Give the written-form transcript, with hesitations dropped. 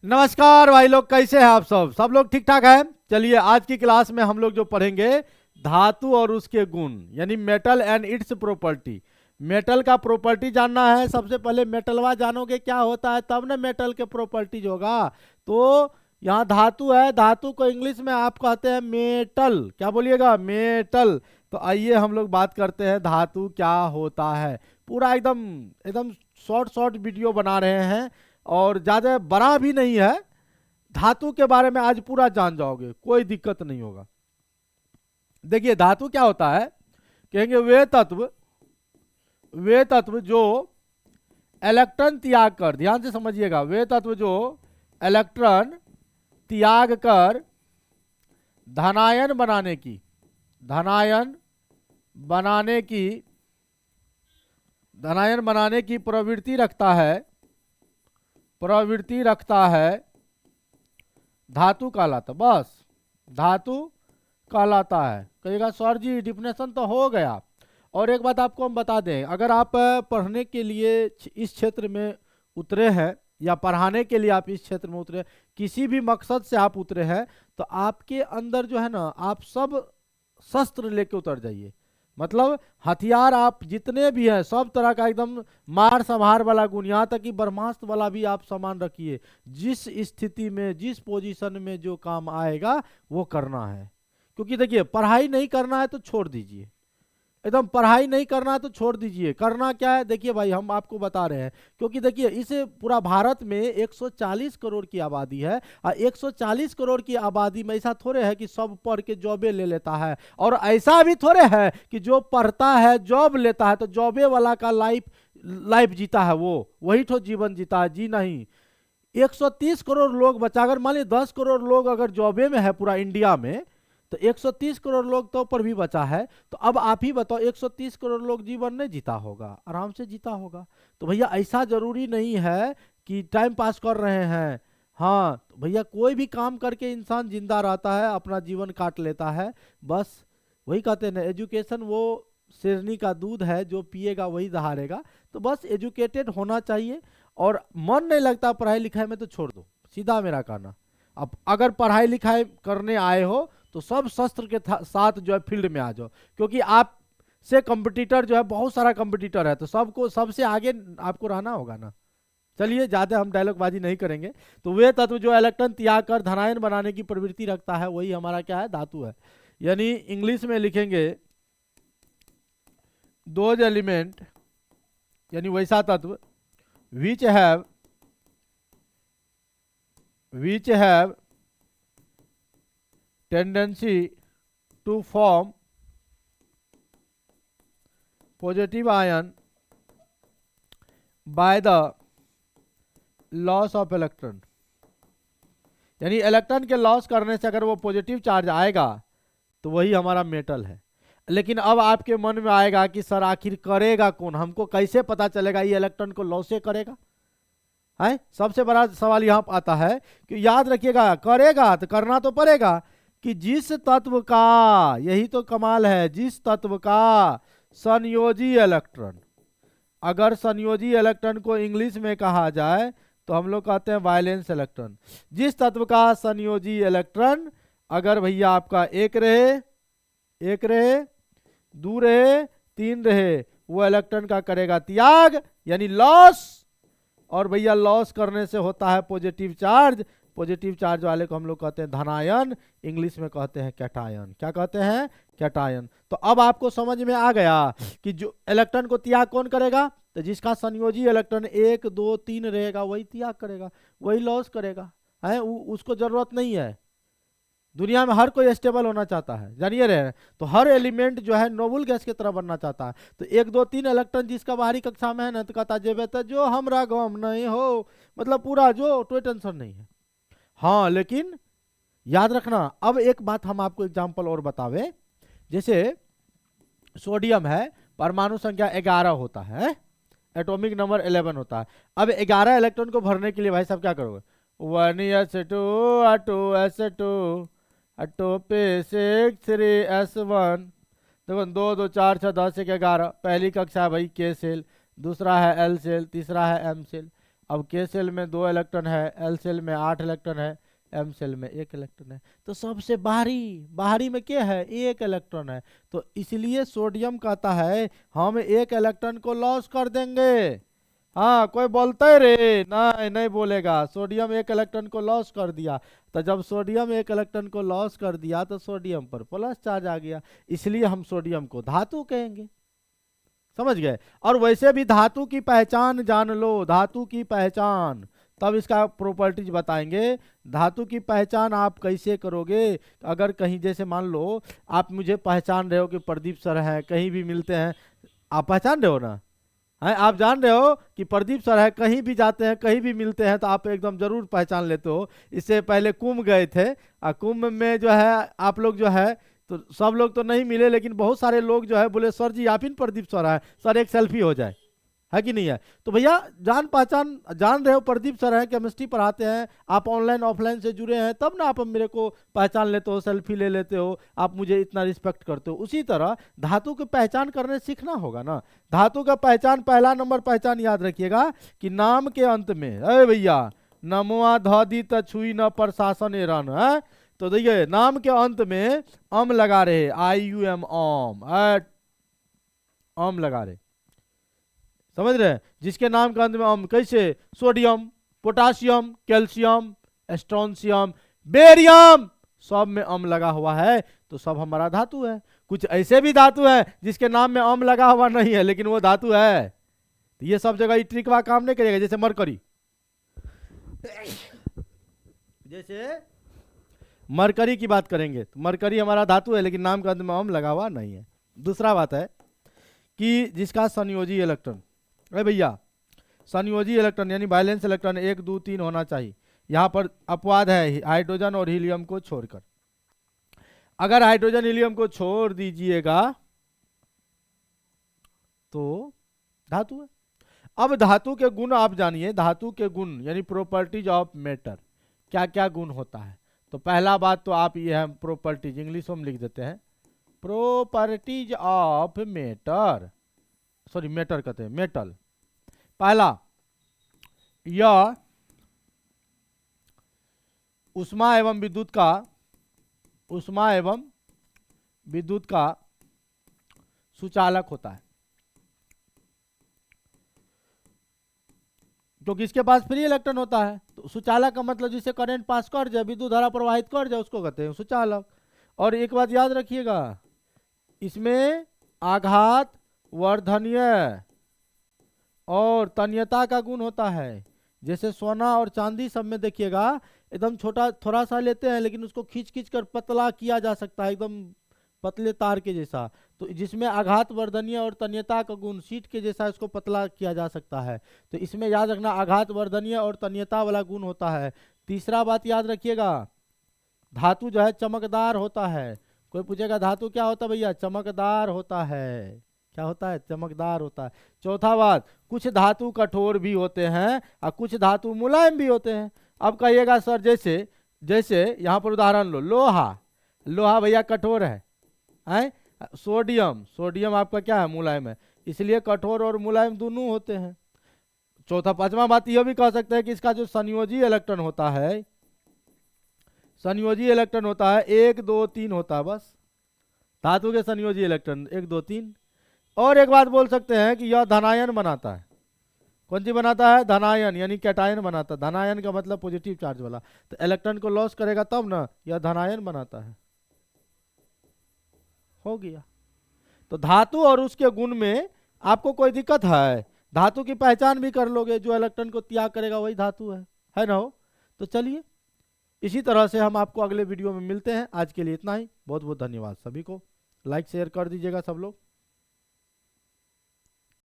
नमस्कार भाई लोग, कैसे हैं आप सब लोग ठीक ठाक हैं। चलिए आज की क्लास में हम लोग जो पढ़ेंगे धातु और उसके गुण, यानी metal and it's property. Metal का प्रॉपर्टी जानना है। सबसे पहले मेटलवा जानोगे क्या होता है, तब ना मेटल के प्रॉपर्टीज होगा। तो यहाँ धातु है, धातु को इंग्लिश में आप कहते हैं मेटल। क्या बोलिएगा? मेटल। तो आइए हम लोग बात करते हैं धातु क्या होता है। पूरा एकदम एकदम शॉर्ट शॉर्ट वीडियो बना रहे हैं और ज़्यादा बड़ा भी नहीं है। धातु के बारे में आज पूरा जान जाओगे, कोई दिक्कत नहीं होगा। देखिए धातु क्या होता है, कहेंगे वे तत्व जो इलेक्ट्रॉन त्याग कर, ध्यान से समझिएगा, वे तत्व जो इलेक्ट्रॉन त्याग कर धनायन बनाने की धनायन बनाने की प्रवृत्ति रखता है धातु कहलाता। बस धातु कहलाता है। कहिएगा सर जी डिफिनेशन तो हो गया। और एक बात आपको हम बता दें, अगर आप पढ़ने के लिए इस क्षेत्र में उतरे हैं या पढ़ाने के लिए आप इस क्षेत्र में उतरे, किसी भी मकसद से आप उतरे हैं, तो आपके अंदर जो है ना, आप सब शस्त्र लेके उतर जाइए। मतलब हथियार आप जितने भी हैं सब तरह का, एकदम मार संहार वाला गुण, यहाँ तक कि ब्रह्मास्त्र वाला भी आप सामान रखिए। जिस स्थिति में, जिस पोजीशन में जो काम आएगा वो करना है। क्योंकि देखिए पढ़ाई नहीं करना है तो छोड़ दीजिए, एकदम पढ़ाई नहीं करना है तो छोड़ दीजिए। करना क्या है देखिए भाई, हम आपको बता रहे हैं। क्योंकि देखिए इस पूरा भारत में 140 करोड़ की आबादी है, और 140 करोड़ की आबादी में ऐसा थोड़े है कि सब पढ़ के जॉबे ले लेता है, और ऐसा भी थोड़े है कि जो पढ़ता है जॉब लेता है तो जॉबे वाला का लाइफ जीता है, वो वही तो जीवन जीता है। जी नहीं, 130 करोड़ लोग बचा। अगर मान लीजिए 10 करोड़ लोग अगर जॉबे में है पूरा इंडिया में, तो 130 करोड़ लोग तो पर भी बचा है। तो अब आप ही बताओ, 130 करोड़ लोग जीवन नहीं जीता होगा? आराम से जीता होगा। तो भैया ऐसा जरूरी नहीं है कि टाइम पास कर रहे हैं। हाँ तो भैया कोई भी काम करके इंसान जिंदा रहता है, अपना जीवन काट लेता है। बस वही कहते हैं ना, एजुकेशन वो शेरनी का दूध है, जो पिएगा वही दहाड़ेगा। तो बस एजुकेटेड होना चाहिए। और मन नहीं लगता पढ़ाई लिखाई में तो छोड़ दो, सीधा मेरा कहना। अब अगर पढ़ाई लिखाई करने आए हो तो सब शस्त्र के साथ जो है फील्ड में आ जाओ। क्योंकि आप से कंपटीटर जो है, बहुत सारा कंपटीटर है, तो सबको सबसे आगे आपको रहना होगा ना। चलिए ज्यादा हम डायलॉगबाजी नहीं करेंगे। तो वे तत्व जो इलेक्ट्रॉन त्याग कर धनायन बनाने की प्रवृत्ति रखता है, वही हमारा क्या है, धातु है। यानी इंग्लिश में लिखेंगे दोज एलिमेंट, यानी वैसा तत्व which have tendency to form positive ion by the loss of electron। यानी इलेक्ट्रॉन के लॉस करने से अगर वो पॉजिटिव चार्ज आएगा तो वही हमारा मेटल है। लेकिन अब आपके मन में आएगा कि सर आखिर करेगा कौन, हमको कैसे पता चलेगा ये इलेक्ट्रॉन को लॉस करेगा? है सबसे बड़ा सवाल यहाँ आता है कि याद रखिएगा, करेगा तो करना तो पड़ेगा कि जिस तत्व का, यही तो कमाल है, जिस तत्व का संयोजी इलेक्ट्रॉन, अगर संयोजी इलेक्ट्रॉन को इंग्लिश में कहा जाए तो हम लोग कहते हैं वायलेंस इलेक्ट्रॉन। जिस तत्व का संयोजी इलेक्ट्रॉन अगर भैया आपका एक रहे, दो रहे, तीन रहे, वो इलेक्ट्रॉन का करेगा त्याग, यानी लॉस। और भैया लॉस करने से होता है पॉजिटिव चार्ज। पॉजिटिव चार्ज वाले को हम लोग कहते हैं धनायन, इंग्लिश में कहते हैं कैटायन। क्या कहते हैं? कैटायन। तो अब आपको समझ में आ गया कि जो इलेक्ट्रॉन को त्याग कौन करेगा, तो जिसका संयोजी इलेक्ट्रॉन 1 2 3 रहेगा वही त्याग करेगा, वही लॉस करेगा। है उसको जरूरत नहीं है। दुनिया में हर कोई स्टेबल होना चाहता है, जानिए रहे। तो हर एलिमेंट जो है नोबल गैस की तरह बनना चाहता है। तो 1 2 3 इलेक्ट्रॉन जिसका बाहरी कक्षा में है ना, तो कहता जेबे तो जो हमरा गम नहीं हो, मतलब पूरा जो कोई टेंशन नहीं है। हाँ लेकिन याद रखना, अब एक बात हम आपको एग्जाम्पल और बतावे। जैसे सोडियम है, परमाणु संख्या 11 होता है, एटॉमिक नंबर 11 होता है। अब 11 इलेक्ट्रॉन को भरने के लिए भाई साहब क्या करोगे? 1s2 2 पे 6 3s1। देखो 2 2 4 6 10 1 11, पहली कक्षा है भाई के सेल, दूसरा है एल सेल, तीसरा है एम सेल। अब के सेल में 2 इलेक्ट्रॉन है, एल सेल में 8 इलेक्ट्रॉन है, एम सेल में 1 इलेक्ट्रॉन है। तो सबसे बाहरी में क्या है, 1 इलेक्ट्रॉन है। तो इसलिए सोडियम कहता है हम 1 इलेक्ट्रॉन को लॉस कर देंगे। हाँ, कोई बोलता है रे, नहीं बोलेगा। सोडियम 1 इलेक्ट्रॉन को लॉस कर दिया। तो जब सोडियम 1 इलेक्ट्रॉन को लॉस कर दिया तो सोडियम पर प्लस चार्ज आ गया, इसलिए हम सोडियम को धातु कहेंगे। समझ गए। और वैसे भी धातु की पहचान जान लो, धातु की पहचान, तब इसका प्रॉपर्टीज बताएंगे। धातु की पहचान आप कैसे करोगे, अगर कहीं जैसे मान लो आप मुझे पहचान रहे हो कि प्रदीप सर हैं, कहीं भी मिलते हैं, आप पहचान रहे हो ना, है आप जान रहे हो कि प्रदीप सर है, कहीं भी जाते हैं कहीं भी मिलते हैं तो आप एकदम जरूर पहचान लेते हो। इससे पहले कुंभ गए थे, कुंभ में जो है आप लोग जो है, तो सब लोग तो नहीं मिले, लेकिन बहुत सारे लोग जो है बोले सर जी आप ही प्रदीप सर है, सर एक सेल्फी हो जाए, है कि नहीं है। तो भैया जान पहचान जान रहे हो, प्रदीप सर है, केमिस्ट्री पढ़ाते हैं, आप ऑनलाइन ऑफलाइन से जुड़े हैं, तब ना आप मेरे को पहचान लेते हो, सेल्फी ले लेते हो, आप मुझे इतना रिस्पेक्ट करते हो। उसी तरह धातु की पहचान करने सीखना होगा ना। धातु का पहचान, पहला नंबर पहचान याद रखिएगा कि नाम के अंत में, अरे भैया नमवा धौदी तछुई न प्रशासन एरन है, तो देखिए नाम के अंत में अम लगा रहे, IUM अम लगा रहे, समझ रहे हैं, जिसके नाम का अंत में अम, कैसे sodium, potassium, calcium, strontium, barium, सब में अम लगा हुआ है, तो सब हमारा धातु है। कुछ ऐसे भी धातु है जिसके नाम में अम लगा हुआ नहीं है लेकिन वो धातु है, तो ये सब जगह ट्रिक काम नहीं करेगा। जैसे मरकरी, जैसे मरकरी की बात करेंगे तो मरकरी हमारा धातु है लेकिन नाम का अंत में अम लगा हुआ नहीं है। दूसरा बात है कि जिसका संयोजी इलेक्ट्रॉन, अरे भैया संयोजी इलेक्ट्रॉन यानी बैलेंस इलेक्ट्रॉन 1 2 3 होना चाहिए। यहां पर अपवाद है हाइड्रोजन और हीलियम को छोड़कर। अगर हाइड्रोजन हीलियम को छोड़ दीजिएगा तो धातु है। अब धातु के गुण आप जानिए, धातु के गुण यानी प्रॉपर्टीज ऑफ मैटर, क्या क्या गुण होता है। तो पहला बात तो आप ये है प्रॉपर्टीज, इंग्लिश में लिख देते हैं properties of matter, sorry matter कहते हैं मेटल। पहला, यह उष्मा एवं विद्युत का, उष्मा एवं विद्युत का सुचालक होता है, क्योंकि इसके पास फ्री इलेक्ट्रॉन होता है। तो सुचालक का मतलब जिसे करंट पास कर जाए, विद्युत धारा प्रवाहित कर जाए, उसको कहते हैं सुचालक। और एक बात याद रखिएगा, इसमें आघात वर्धनीय और तन्यता का गुण होता है। जैसे सोना और चांदी सब में देखिएगा एकदम छोटा थोड़ा सा लेते हैं लेकिन उसको खींच खींच कर पतला किया जा सकता है, एकदम पतले तार के जैसा। तो जिसमें आघात वर्धनीय और तन्यता का गुण शीट के जैसा, इसको पतला किया जा सकता है। तो इसमें याद रखना आघात वर्धनीय और तन्यता वाला गुण होता है। तीसरा बात याद रखिएगा, धातु जो है चमकदार होता है। कोई पूछेगा धातु क्या होता है भैया, चमकदार होता है। क्या होता है, चमकदार होता है। चौथा बात, कुछ धातु कठोर भी होते हैं और कुछ धातु मुलायम भी होते हैं। अब कहिएगा सर जैसे जैसे यहाँ पर उदाहरण लो, लोहा, लोहा भैया कठोर है। सोडियम, सोडियम आपका क्या है, मुलायम है, इसलिए कठोर और मुलायम दोनों होते हैं। चौथा पांचवा बात यह भी कह सकते हैं कि इसका जो संयोजी इलेक्ट्रॉन होता है, संयोजी इलेक्ट्रॉन होता है 1 2 3 होता है, बस धातु के संयोजी इलेक्ट्रॉन 1 2 3। और एक बात बोल सकते हैं कि यह धनायन बनाता है। कौन सी बनाता है, धनायन यानी कैटायन बनाता है। धनायन का मतलब पॉजिटिव चार्ज वाला, तो इलेक्ट्रॉन को लॉस करेगा तब ना, यह धनायन बनाता है। हो गया। तो धातु और उसके गुण में आपको कोई दिक्कत है, धातु की पहचान भी कर लोगे, जो इलेक्ट्रॉन को त्याग करेगा वही धातु है ना हो। तो चलिए इसी तरह से हम आपको अगले वीडियो में मिलते हैं। आज के लिए इतना ही, बहुत बहुत धन्यवाद सभी को, लाइक शेयर कर दीजिएगा सब लोग।